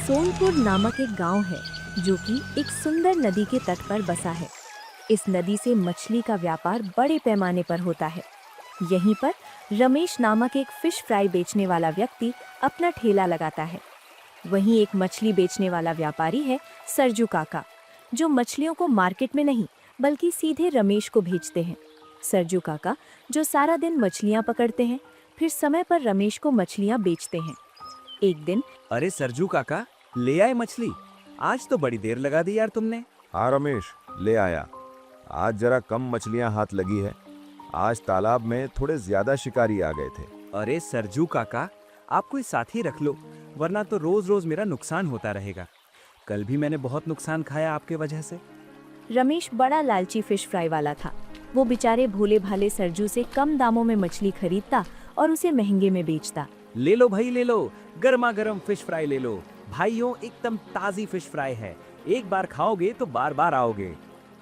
सोनपुर नामक एक गांव है जो कि एक सुंदर नदी के तट पर बसा है। इस नदी से मछली का व्यापार बड़े पैमाने पर होता है। यहीं पर रमेश नामक एक फिश फ्राई बेचने वाला व्यक्ति अपना ठेला लगाता है। वहीं एक मछली बेचने वाला व्यापारी है सरजू काका, जो मछलियों को मार्केट में नहीं बल्कि सीधे रमेश को भेजते हैं। सरजू काका जो सारा दिन मछलियां पकड़ते हैं, फिर समय पर रमेश को मछलियां बेचते हैं। एक दिन, अरे सरजू काका, ले आए मछली। आज तो बड़ी देर लगा दी यार तुमने। हाँ रमेश, ले आया। आज जरा कम मछलियां हाथ लगी है। आज तालाब में थोड़े ज्यादा शिकारी आ गए थे। अरे सरजू काका, आप कोई साथी रख लो, वरना तो रोज रोज मेरा नुकसान होता रहेगा। कल भी मैंने बहुत नुकसान खाया आपके वजह से। रमेश बड़ा लालची फिश फ्राई वाला था। वो बेचारे भोले भाले सरजू से कम दामों में मछली खरीदता और उसे महंगे में बेचता। ले लो भाई, ले लो, गर्मा गर्म फिश फ्राई ले लो भाइयों, एकदम ताजी फिश फ्राई है। एक बार खाओगे तो बार बार आओगे।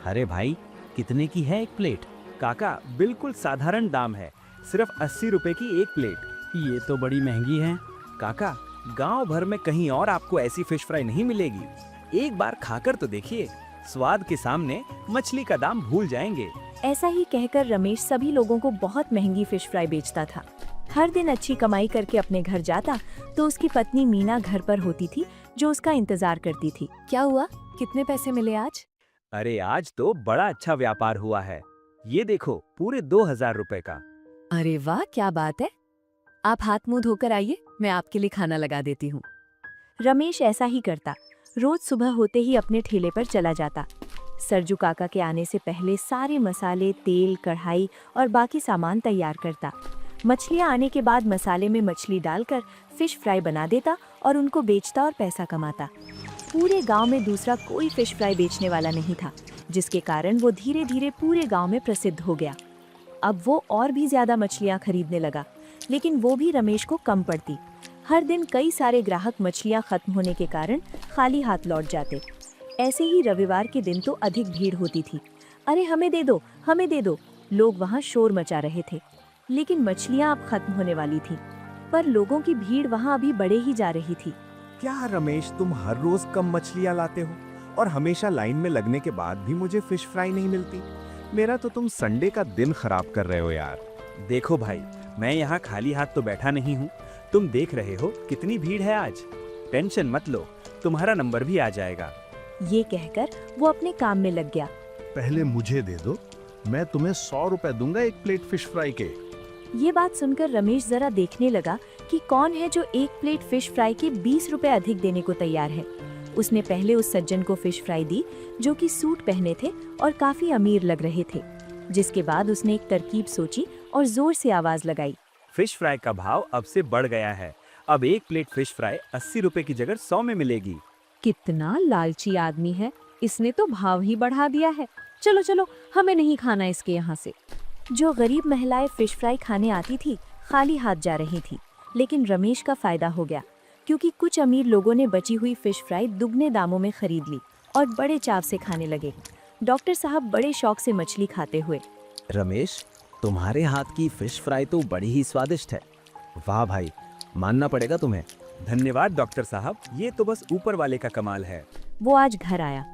अरे भाई, कितने की है एक प्लेट? काका, बिल्कुल साधारण दाम है, सिर्फ 80 रुपए की एक प्लेट। ये तो बड़ी महंगी है। काका, गांव भर में कहीं और आपको ऐसी फिश फ्राई नहीं मिलेगी। एक बार खाकर तो देखिए, स्वाद के सामने मछली का दाम भूल जाएंगे। ऐसा ही कहकर रमेश सभी लोगों को बहुत महंगी फिश फ्राई बेचता था। हर दिन अच्छी कमाई करके अपने घर जाता तो उसकी पत्नी मीना घर पर होती थी, जो उसका इंतजार करती थी। क्या हुआ, कितने पैसे मिले आज? अरे आज तो बड़ा अच्छा व्यापार हुआ है। ये देखो, पूरे 2000 रुपए का। अरे वाह, क्या बात है। आप हाथ मुंह धोकर आइए, मैं आपके लिए खाना लगा देती हूँ। रमेश ऐसा ही करता। रोज सुबह होते ही अपने ठेले पर चला जाता। सरजू काका के आने से पहले सारे मसाले, तेल, कढ़ाई और बाकी सामान तैयार करता। मछलियाँ आने के बाद मसाले में मछली डालकर फिश फ्राई बना देता और उनको बेचता और पैसा कमाता। पूरे गांव में दूसरा कोई फिश फ्राई बेचने वाला नहीं था, जिसके कारण वो धीरे धीरे पूरे गांव में प्रसिद्ध हो गया। अब वो और भी ज्यादा मछलियाँ खरीदने लगा, लेकिन वो भी रमेश को कम पड़ती। हर दिन कई सारे ग्राहक मछलियाँ खत्म होने के कारण खाली हाथ लौट जाते। ऐसे ही रविवार के दिन तो अधिक भीड़ होती थी। अरे हमें दे दो, हमें दे दो, लोग वहाँ शोर मचा रहे थे। लेकिन मछलियाँ अब खत्म होने वाली थी, पर लोगों की भीड़ वहाँ अभी बढ़े ही जा रही थी। क्या रमेश, तुम हर रोज कम मछलियां लाते हो और हमेशा लाइन में लगने के बाद भी मुझे फिश फ्राई नहीं मिलती? मेरा तो तुम संडे का दिन खराब कर रहे हो यार। देखो भाई, मैं यहाँ खाली हाथ तो बैठा नहीं हूँ। तुम देख रहे हो कितनी भीड़ है आज। टेंशन मत लो, तुम्हारा नंबर भी आ जाएगा। ये कहकर वो अपने काम में लग गया। पहले मुझे दे दो, मैं तुम्हें 100 रुपए दूंगा एक प्लेट फिश फ्राई के। ये बात सुनकर रमेश जरा देखने लगा कि कौन है जो एक प्लेट फिश फ्राई के 20 रुपए अधिक देने को तैयार है। उसने पहले उस सज्जन को फिश फ्राई दी, जो कि सूट पहने थे और काफी अमीर लग रहे थे। जिसके बाद उसने एक तरकीब सोची और जोर से आवाज लगाई। फिश फ्राई का भाव अब से बढ़ गया है। अब एक प्लेट फिश फ्राई 80 रुपए की जगह 100 में मिलेगी। कितना लालची आदमी है, इसने तो भाव ही बढ़ा दिया है। चलो चलो, हमें नहीं खाना इसके यहाँ से। जो गरीब महिलाएं फिश फ्राई खाने आती थी, खाली हाथ जा रही थी। लेकिन रमेश का फायदा हो गया, क्योंकि कुछ अमीर लोगों ने बची हुई फिश फ्राई दुगने दामों में खरीद ली और बड़े चाव से खाने लगे। डॉक्टर साहब बड़े शौक से मछली खाते हुए, रमेश, तुम्हारे हाथ की फिश फ्राई तो बड़ी ही स्वादिष्ट है। वाह भाई, मानना पड़ेगा तुम्हें। धन्यवाद डॉक्टर साहब, ये तो बस ऊपर वाले का कमाल है। वो आज घर आया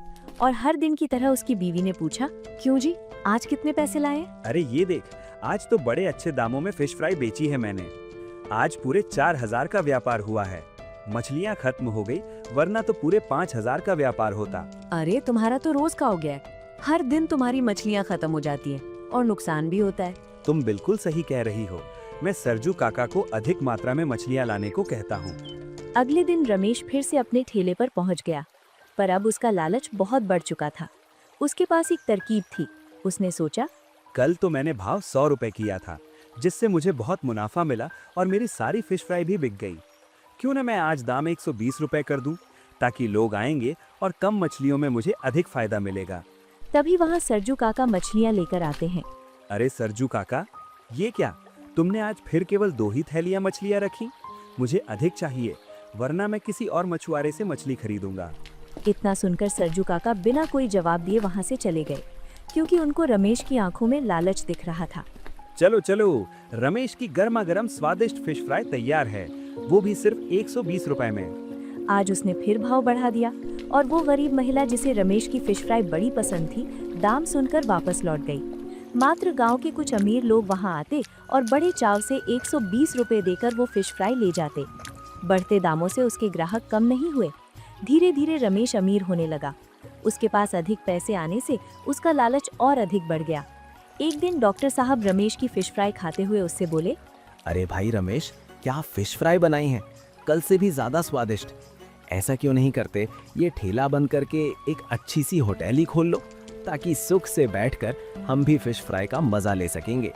और हर दिन की तरह उसकी बीवी ने पूछा, क्यों जी, आज कितने पैसे लाए? अरे ये देख, आज तो बड़े अच्छे दामों में फिश फ्राई बेची है मैंने। आज पूरे 4000 का व्यापार हुआ है। मछलियाँ खत्म हो गई, वरना तो पूरे 5000 का व्यापार होता। अरे तुम्हारा तो रोज का हो गया है। हर दिन तुम्हारी मछलियाँ खत्म हो जाती हैं और नुकसान भी होता है। तुम बिल्कुल सही कह रही हो। मैं सरजू काका को अधिक मात्रा में मछलियाँ लाने को कहता हूँ। अगले दिन रमेश फिर से अपने ठेले पर पहुँच गया, पर अब उसका लालच बहुत बढ़ चुका था। उसके पास एक तरकीब थी। उसने सोचा, कल तो मैंने भाव 100 रुपए किया था, जिससे मुझे बहुत मुनाफा मिला और मेरी सारी फिश फ्राई भी बिक गई। क्यों न मैं आज दाम 120 रुपए कर दूं, ताकि लोग आएंगे और कम मछलियों में मुझे अधिक फायदा मिलेगा। तभी वहाँ सरजू काका मछलियाँ लेकर आते हैं। अरे सरजू काका, ये क्या, तुमने आज फिर केवल 2 ही थैलियाँ मछलियाँ रखी? मुझे अधिक चाहिए, वरना मैं किसी और मछुआरे से मछली खरीदूंगा। इतना सुनकर सरजू काका बिना कोई जवाब दिए वहाँ से चले गए, क्योंकि उनको रमेश की आंखों में लालच दिख रहा था। चलो चलो, रमेश की गर्मा गर्म स्वादिष्ट फिश फ्राई तैयार है, वो भी सिर्फ 120 रुपए में। आज उसने फिर भाव बढ़ा दिया और वो गरीब महिला जिसे रमेश की फिश फ्राई बड़ी पसंद थी, दाम सुनकर वापस लौट गई। मात्र गांव के कुछ अमीर लोग वहां आते और बड़े चाव से 120 रुपए देकर वो फिश फ्राई ले जाते। बढ़ते दामों से उसके ग्राहक कम नहीं हुए। धीरे धीरे रमेश अमीर होने लगा। उसके पास अधिक पैसे आने से उसका लालच और अधिक बढ़ गया। एक दिन डॉक्टर साहब रमेश की फिश फ्राई खाते हुए उससे बोले, अरे भाई रमेश, क्या फिश फ्राई बनाई है, कल से भी ज्यादा स्वादिष्ट। ऐसा क्यों नहीं करते, ये ठेला बंद करके एक अच्छी सी होटल ही खोल लो, ताकि सुख से बैठकर हम भी फिश फ्राई का मजा ले सकेंगे।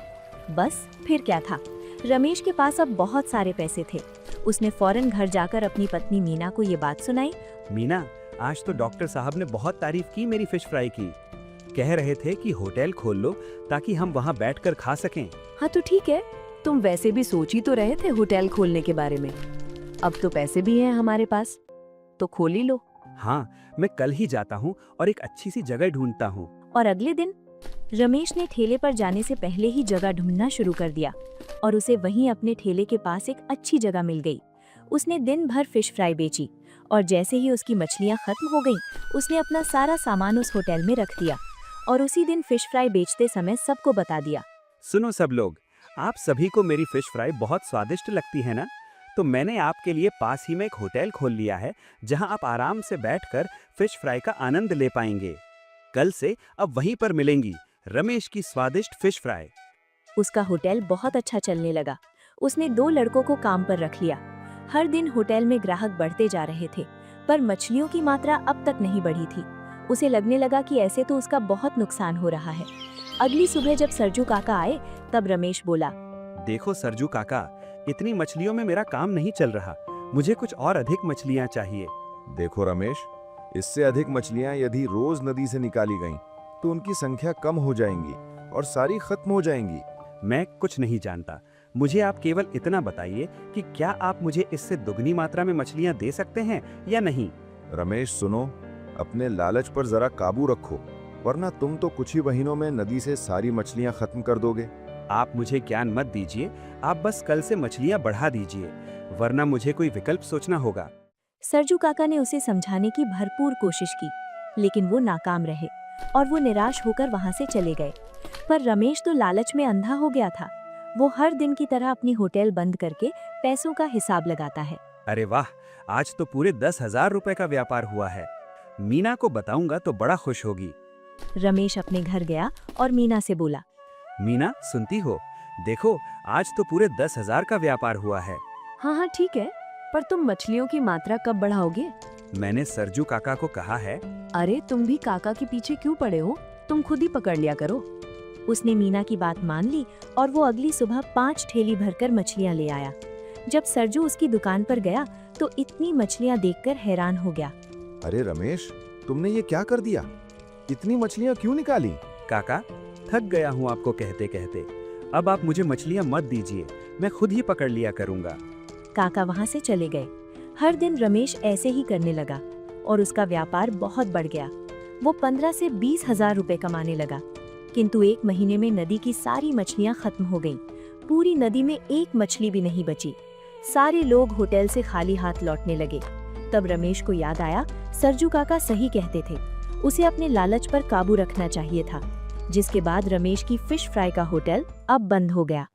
बस फिर क्या था, रमेश के पास अब बहुत सारे पैसे थे। उसने फौरन घर जाकर अपनी पत्नी मीना को ये बात सुनाई। मीना, आज तो डॉक्टर साहब ने बहुत तारीफ की मेरी फिश फ्राई की। कह रहे थे कि होटल खोल लो ताकि हम वहाँ बैठकर खा सकें। हाँ तो ठीक है, तुम वैसे भी सोच ही तो रहे थे होटल खोलने के बारे में। अब तो पैसे भी हैं हमारे पास, तो खोल ही लो। हाँ, मैं कल ही जाता हूँ और एक अच्छी सी जगह ढूंढता हूँ। और अगले दिन रमेश ने ठेले पर जाने से पहले ही जगह ढूंढना शुरू कर दिया और उसे वहीं अपने ठेले के पास एक अच्छी जगह मिल गई। उसने दिन भर फिश फ्राई बेची और जैसे ही उसकी मछलियां खत्म हो गईं, उसने अपना सारा सामान उस होटल में रख दिया और उसी दिन फिश फ्राई बेचते समय सबको बता दिया। सुनो सब लोग, आप सभी को मेरी फिश फ्राई बहुत स्वादिष्ट लगती है ना? तो मैंने आपके लिए पास ही में एक होटल खोल लिया है जहां आप आराम से बैठकर फिश फ्राई का आनंद ले पाएंगे। कल से अब वहीं पर मिलेंगी रमेश की स्वादिष्ट फिश फ्राई। उसका होटल बहुत अच्छा चलने लगा। उसने 2 लड़कों को काम पर रख लिया। हर दिन होटल में ग्राहक बढ़ते जा रहे थे, पर मछलियों की मात्रा अब तक नहीं बढ़ी थी। उसे लगने लगा कि ऐसे तो उसका बहुत नुकसान हो रहा है। अगली सुबह जब सरजू काका आए, तब रमेश बोला, देखो सरजू काका, इतनी मछलियों में मेरा काम नहीं चल रहा। मुझे कुछ और अधिक मछलियां चाहिए। देखो रमेश, इससे अधिक मछलियां यदि रोज नदी से निकाली गईं, तो उनकी संख्या कम हो जाएंगी और सारी खत्म हो जाएंगी। मैं कुछ नहीं जानता, मुझे आप केवल इतना बताइए कि क्या आप मुझे इससे दुगनी मात्रा में मछलियां दे सकते हैं या नहीं? रमेश सुनो, अपने लालच पर जरा काबू रखो, वरना तुम तो कुछ ही महीनों में नदी से सारी मछलियां खत्म कर दोगे। आप मुझे ज्ञान मत दीजिए, आप बस कल से मछलियां बढ़ा दीजिए, वरना मुझे कोई विकल्प सोचना होगा। सरजू काका ने उसे समझाने की भरपूर कोशिश की, लेकिन वो नाकाम रहे और वो निराश होकर वहां से चले गए। पर रमेश तो लालच में अंधा हो गया था। वो हर दिन की तरह अपनी होटल बंद करके पैसों का हिसाब लगाता है। अरे वाह, आज तो पूरे 10,000 रुपए का व्यापार हुआ है। मीना को बताऊंगा तो बड़ा खुश होगी। रमेश अपने घर गया और मीना से बोला, मीना, सुनती हो? देखो, आज तो पूरे 10,000 का व्यापार हुआ है। हाँ ठीक है, पर तुम मछलियों की मात्रा कब बढ़ाओगे? मैंने सरजू काका को कहा है। अरे तुम भी काका के पीछे क्यों पड़े हो? तुम खुद ही पकड़ लिया करो। उसने मीना की बात मान ली और वो अगली सुबह 5 ठेली भरकर मछलियां ले आया। जब सरजू उसकी दुकान पर गया तो इतनी मछलियां देखकर हैरान हो गया। अरे रमेश, तुमने ये क्या कर दिया? इतनी मछलियां क्यों निकाली? काका, थक गया हूँ आपको कहते कहते। अब आप मुझे मछलियाँ मत दीजिए, मैं खुद ही पकड़ लिया करूँगा। काका वहां से चले गए। हर दिन रमेश ऐसे ही करने लगा और उसका व्यापार बहुत बढ़ गया। वो 15 से 20,000 रुपए कमाने लगा। किंतु 1 महीने में नदी की सारी मछलियां खत्म हो गईं। पूरी नदी में एक मछली भी नहीं बची। सारे लोग होटल से खाली हाथ लौटने लगे। तब रमेश को याद आया, सरजू काका सही कहते थे, उसे अपने लालच पर काबू रखना चाहिए था। जिसके बाद रमेश की फिश फ्राई का होटल अब बंद हो गया।